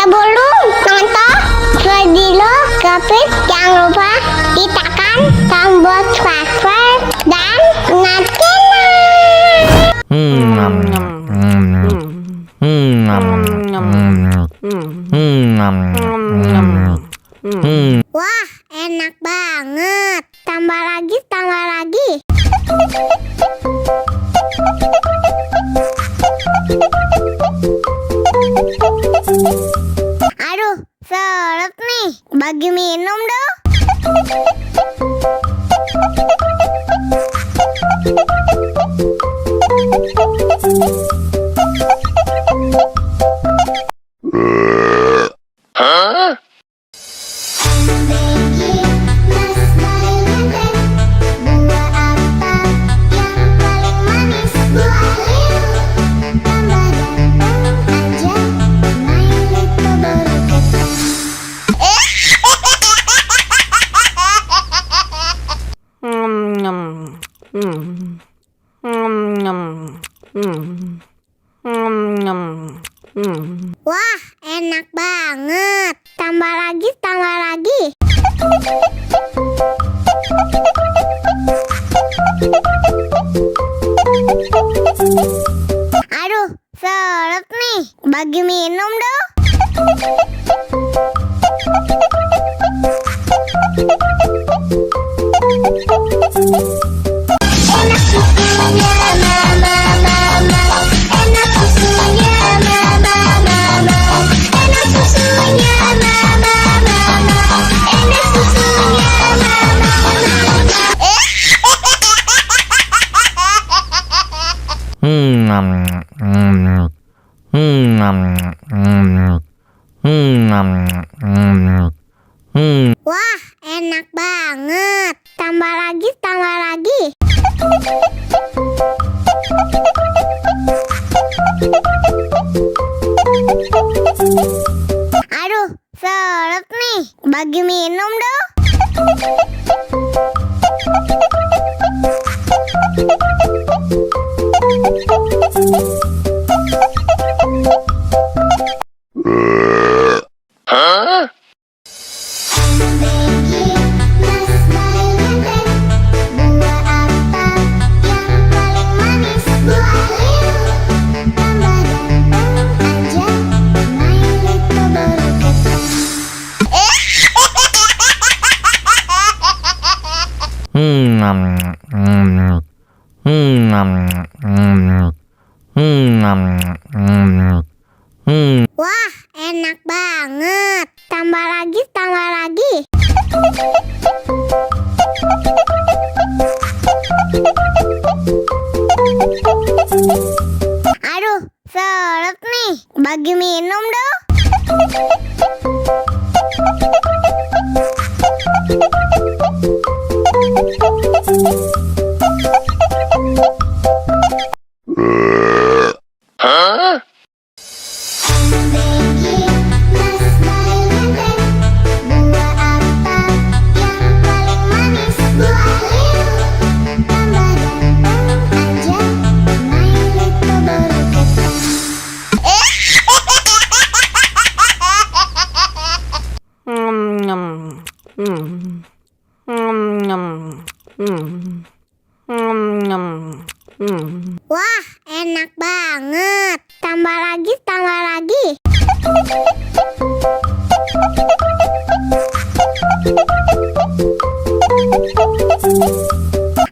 Sebelum nonton video Kepit, jangan lupa tekan tombol subscribe dan Wah, enak banget. Tambah lagi, tambah lagi. Aduh, seret nih. Bagi minum dong. Hah? Wah, enak banget. Tambah lagi, tambah lagi. Aduh, seret nih. Bagi minum dong. Enak susunya, mama, mama. Enak susunya, mama, mama. Enak susunya, mama, mama. Enak susunya, mama, Wah, enak banget. Tambah lagi, tambah lagi. Aduh, seret nih. Bagi minum dong. Hah? Wah, enak banget. Tambah lagi, tambah lagi. Aduh, seret nih. Bagi minum dong. Hah? Wah, enak banget. Tambah lagi, tambah lagi.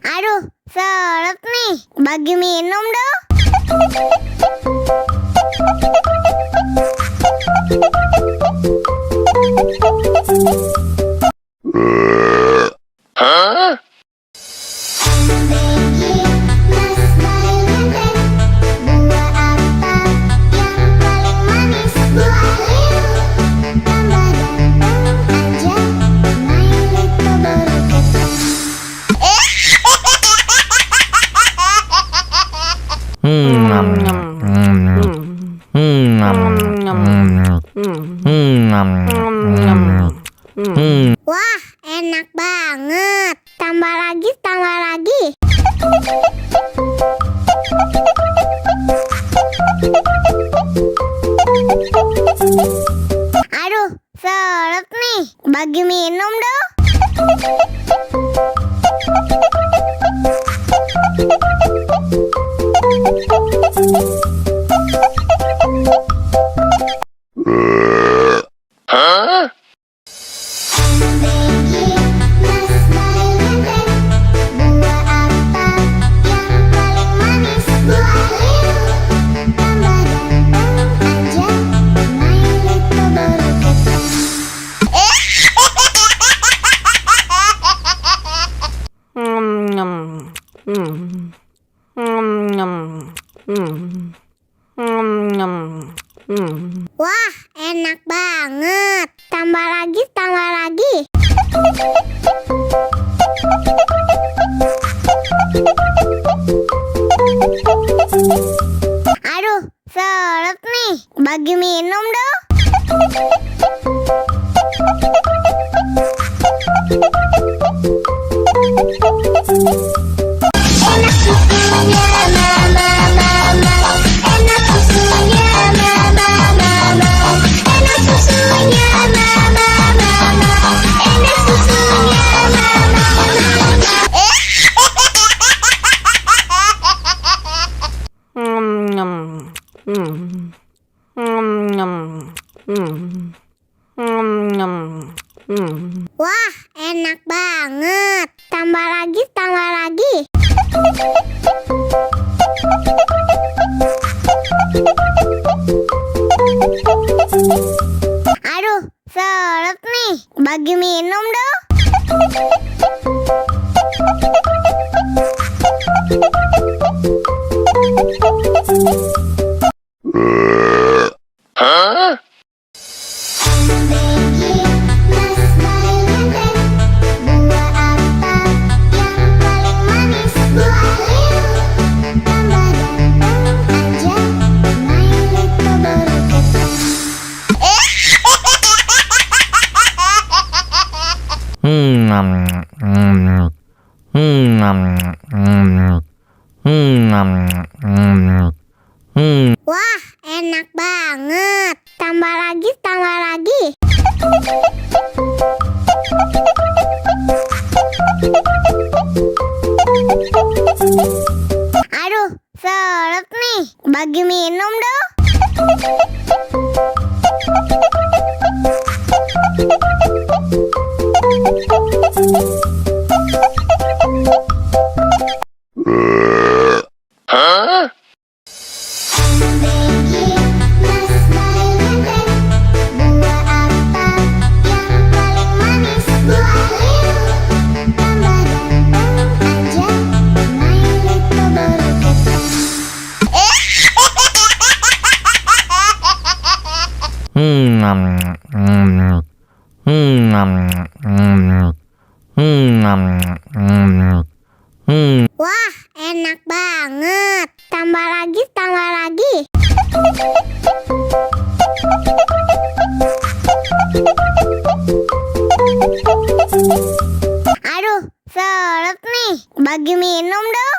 Aduh, seret nih. Bagi minum dong. Hah? Wah, enak banget. Tambah lagi, tambah lagi. bagi minum dong. Wah, enak banget. Tambah lagi, tambah lagi. Aduh, seret nih. Bagi minum dong. Enak susunya mama, mama. Enak susunya mama, mama. Enak susunya mama, mama. Enak susunya mama, Wah, enak banget. Tambah lagi, tambah lagi. Aduh, seret nih. Bagi minum dong. Wah, enak banget. Tambah lagi, tambah lagi. Aduh, seret nih. Bagi minum dong. Wah, enak banget. Tambah lagi, tambah lagi. Aduh, seret nih. Bagi minum dong.